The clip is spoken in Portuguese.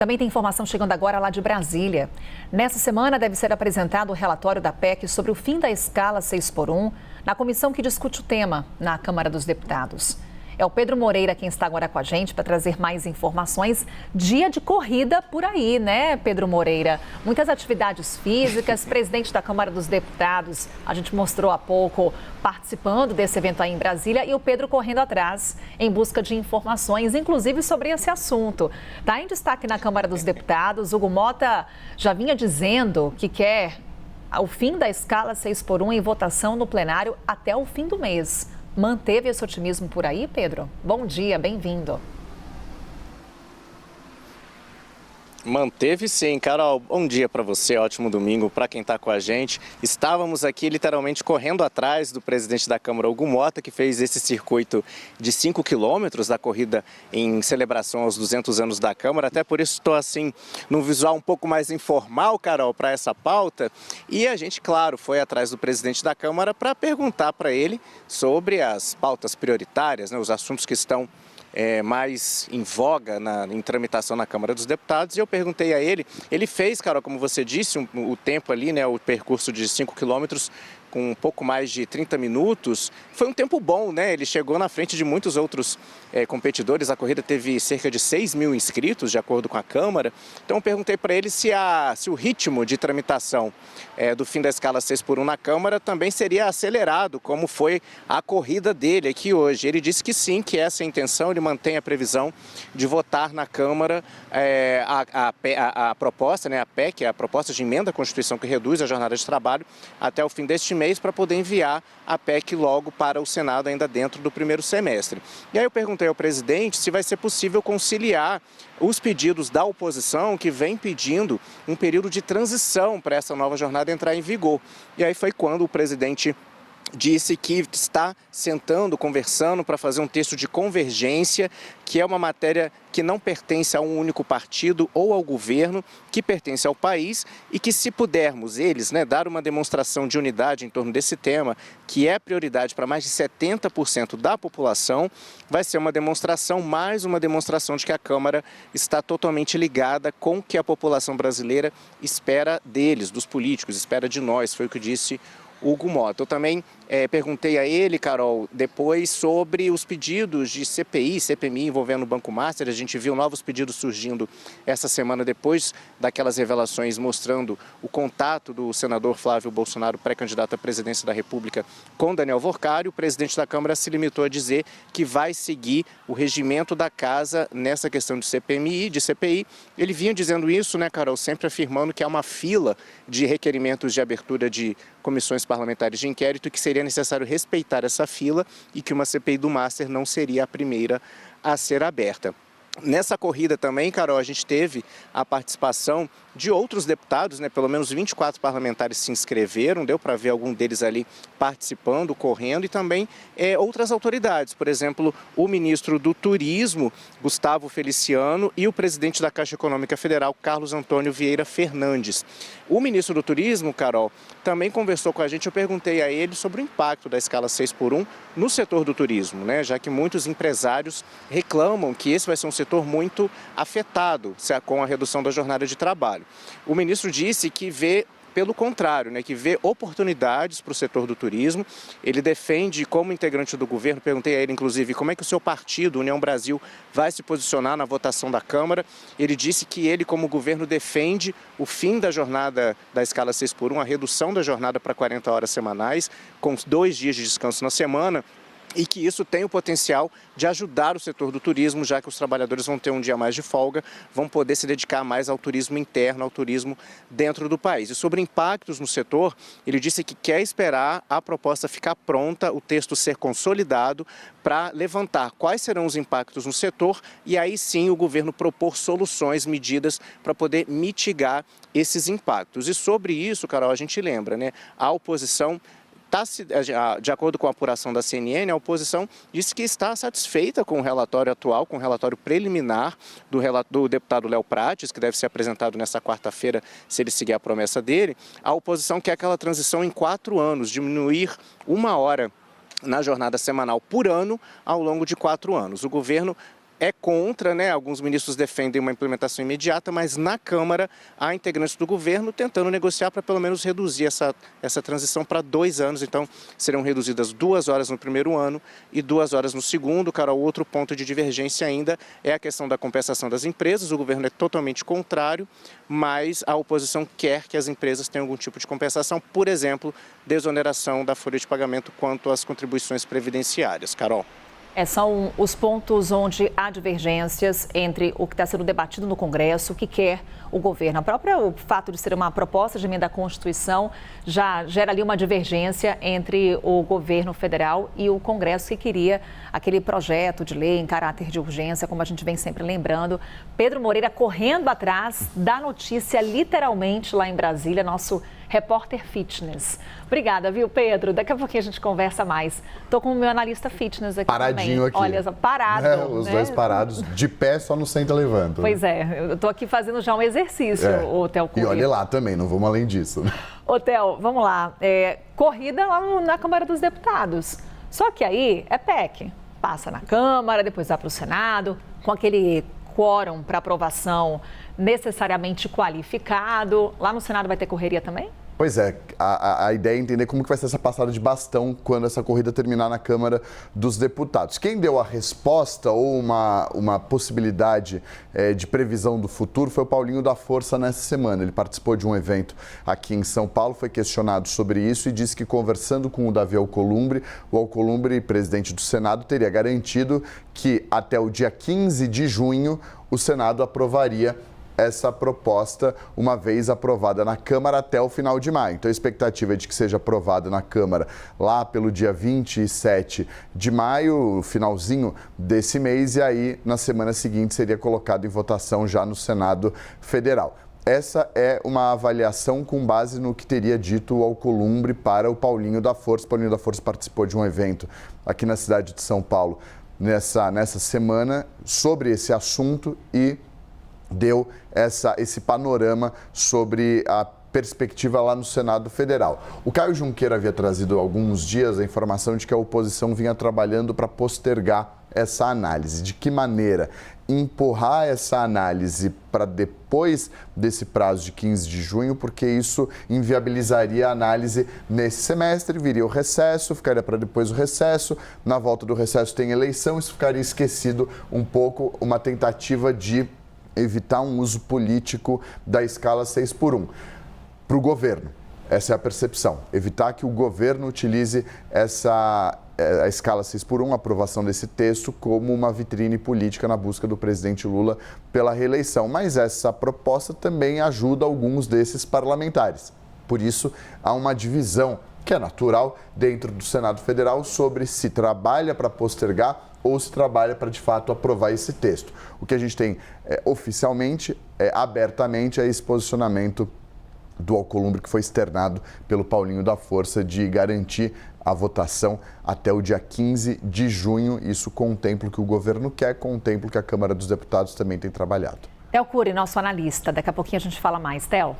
Também tem informação chegando agora lá de Brasília. Nessa semana deve ser apresentado o relatório da PEC sobre o fim da escala 6x1 na comissão que discute o tema na Câmara dos Deputados. É o Pedro Moreira quem está agora com a gente para trazer mais informações. Dia de corrida por aí, né, Pedro Moreira? Muitas atividades físicas, presidente da Câmara dos Deputados, a gente mostrou há pouco participando desse evento aí em Brasília e o Pedro correndo atrás em busca de informações, inclusive sobre esse assunto. Está em destaque na Câmara dos Deputados. Hugo Mota já vinha dizendo que quer o fim da escala 6x1 em votação no plenário até o fim do mês. Manteve esse otimismo por aí, Pedro? Bom dia, bem-vindo. Manteve sim, Carol. Bom dia para você, ótimo domingo para quem está com a gente. Estávamos aqui literalmente correndo atrás do presidente da Câmara, Hugo Mota, que fez esse circuito de 5 quilômetros da corrida em celebração aos 200 anos da Câmara. Até por isso estou assim, num visual um pouco mais informal, Carol, para essa pauta. E a gente, claro, foi atrás do presidente da Câmara para perguntar para ele sobre as pautas prioritárias, né, os assuntos que estão mais em voga em tramitação na Câmara dos Deputados. E eu perguntei a ele, ele fez, Carol, como você disse, o tempo ali, né, o percurso de 5 quilômetros com um pouco mais de 30 minutos. Foi um tempo bom, né? Ele chegou na frente de muitos outros competidores. A corrida teve cerca de 6 mil inscritos, de acordo com a Câmara. Então eu perguntei para ele se o ritmo de tramitação do fim da escala 6x1 na Câmara também seria acelerado, como foi a corrida dele aqui hoje. Ele disse que sim, que essa é a intenção. Ele mantém a previsão de votar na Câmara a proposta, né, a PEC, a proposta de emenda à Constituição que reduz a jornada de trabalho até o fim deste mês, para poder enviar a PEC logo para o Senado ainda dentro do primeiro semestre. E aí eu perguntei ao presidente se vai ser possível conciliar os pedidos da oposição, que vem pedindo um período de transição para essa nova jornada entrar em vigor. E aí foi quando o presidente disse que está sentando, conversando para fazer um texto de convergência, que é uma matéria que não pertence a um único partido ou ao governo, que pertence ao país, e que, se pudermos eles, né, dar uma demonstração de unidade em torno desse tema, que é prioridade para mais de 70% da população, vai ser uma demonstração, mais uma demonstração de que a Câmara está totalmente ligada com o que a população brasileira espera deles, dos políticos, espera de nós, foi o que disse Hugo Mota. Eu também perguntei a ele, Carol, depois sobre os pedidos de CPI, CPMI envolvendo o Banco Master. A gente viu novos pedidos surgindo essa semana depois daquelas revelações mostrando o contato do senador Flávio Bolsonaro, pré-candidato à presidência da República, com Daniel Worcari. O presidente da Câmara se limitou a dizer que vai seguir o regimento da casa nessa questão de CPMI, de CPI. Ele vinha dizendo isso, né, Carol, sempre afirmando que há uma fila de requerimentos de abertura de comissões parlamentares de inquérito e que seria necessário respeitar essa fila e que uma CPI do Master não seria a primeira a ser aberta. Nessa corrida também, Carol, a gente teve a participação de outros deputados, né? Pelo menos 24 parlamentares se inscreveram, deu para ver algum deles ali participando, correndo, e também outras autoridades, por exemplo, o ministro do Turismo, Gustavo Feliciano, e o presidente da Caixa Econômica Federal, Carlos Antônio Vieira Fernandes. O ministro do Turismo, Carol, também conversou com a gente. Eu perguntei a ele sobre o impacto da escala 6x1 no setor do turismo, né? Já que muitos empresários reclamam que esse vai ser um setor muito afetado com a redução da jornada de trabalho. O ministro disse que vê, pelo contrário, né, que vê oportunidades para o setor do turismo. Ele defende, como integrante do governo, perguntei a ele, inclusive, como é que o seu partido, União Brasil, vai se posicionar na votação da Câmara. Ele disse que ele, como governo, defende o fim da jornada da escala 6x1, a redução da jornada para 40 horas semanais, com 2 dias de descanso na semana, e que isso tem o potencial de ajudar o setor do turismo, já que os trabalhadores vão ter um dia mais de folga, vão poder se dedicar mais ao turismo interno, ao turismo dentro do país. E sobre impactos no setor, ele disse que quer esperar a proposta ficar pronta, o texto ser consolidado, para levantar quais serão os impactos no setor e aí sim o governo propor soluções, medidas para poder mitigar esses impactos. E sobre isso, Carol, a gente lembra, né? A oposição, de acordo com a apuração da CNN, a oposição disse que está satisfeita com o relatório atual, com o relatório preliminar do deputado Léo Prates, que deve ser apresentado nesta quarta-feira, se ele seguir a promessa dele. A oposição quer aquela transição em 4 anos, diminuir 1 hora na jornada semanal por ano ao longo de 4 anos. O governo é contra, né? Alguns ministros defendem uma implementação imediata, mas na Câmara há integrantes do governo tentando negociar para pelo menos reduzir essa transição para 2 anos. Então, serão reduzidas 2 horas no primeiro ano e 2 horas no segundo. Cara, outro ponto de divergência ainda é a questão da compensação das empresas. O governo é totalmente contrário, mas a oposição quer que as empresas tenham algum tipo de compensação, por exemplo, desoneração da folha de pagamento quanto às contribuições previdenciárias. Carol. São os pontos onde há divergências entre o que está sendo debatido no Congresso, o que quer o governo. O fato de ser uma proposta de emenda à Constituição já gera ali uma divergência entre o governo federal e o Congresso, que queria aquele projeto de lei em caráter de urgência, como a gente vem sempre lembrando. Pedro Moreira correndo atrás da notícia, literalmente, lá em Brasília, nosso repórter fitness. Obrigada, viu, Pedro? Daqui a pouquinho a gente conversa mais. Estou com o meu analista fitness aqui Paradinho também. aqui. Olha, parado. Os né? dois parados, de pé, só no senta levanta. Pois é, eu estou aqui fazendo já um exercício, ô Theo E olha lá também, não vamos além disso. Ô, Theo, vamos lá. Corrida lá na Câmara dos Deputados. Só que aí é PEC. Passa na Câmara, depois vai para o Senado, com aquele quórum para aprovação necessariamente qualificado. Lá no Senado vai ter correria também? Pois é, a ideia é entender como que vai ser essa passada de bastão quando essa corrida terminar na Câmara dos Deputados. Quem deu a resposta ou uma possibilidade de previsão do futuro foi o Paulinho da Força nessa semana. Ele participou de um evento aqui em São Paulo, foi questionado sobre isso e disse que conversando com o Davi Alcolumbre, o Alcolumbre, presidente do Senado, teria garantido que até o dia 15 de junho o Senado aprovaria essa proposta, uma vez aprovada na Câmara até o final de maio. Então, a expectativa é de que seja aprovada na Câmara lá pelo dia 27 de maio, finalzinho desse mês, e aí, na semana seguinte, seria colocado em votação já no Senado Federal. Essa é uma avaliação com base no que teria dito o Alcolumbre para o Paulinho da Força. O Paulinho da Força participou de um evento aqui na cidade de São Paulo nessa semana sobre esse assunto e deu esse panorama sobre a perspectiva lá no Senado Federal. O Caio Junqueira havia trazido há alguns dias a informação de que a oposição vinha trabalhando para postergar essa análise. De que maneira? Empurrar essa análise para depois desse prazo de 15 de junho, porque isso inviabilizaria a análise nesse semestre, viria o recesso, ficaria para depois o recesso, na volta do recesso tem eleição, isso ficaria esquecido um pouco, uma tentativa de evitar um uso político da escala 6x1 para o governo. Essa é a percepção. Evitar que o governo utilize a escala 6x1, a aprovação desse texto, como uma vitrine política na busca do presidente Lula pela reeleição. Mas essa proposta também ajuda alguns desses parlamentares. Por isso, há uma divisão que é natural dentro do Senado Federal sobre se trabalha para postergar ou se trabalha para, de fato, aprovar esse texto. O que a gente tem oficialmente, abertamente, é esse posicionamento do Alcolumbre que foi externado pelo Paulinho da Força de garantir a votação até o dia 15 de junho. Isso contempla o que o governo quer, contempla o que a Câmara dos Deputados também tem trabalhado. Theo Cury, nosso analista. Daqui a pouquinho a gente fala mais. Theo.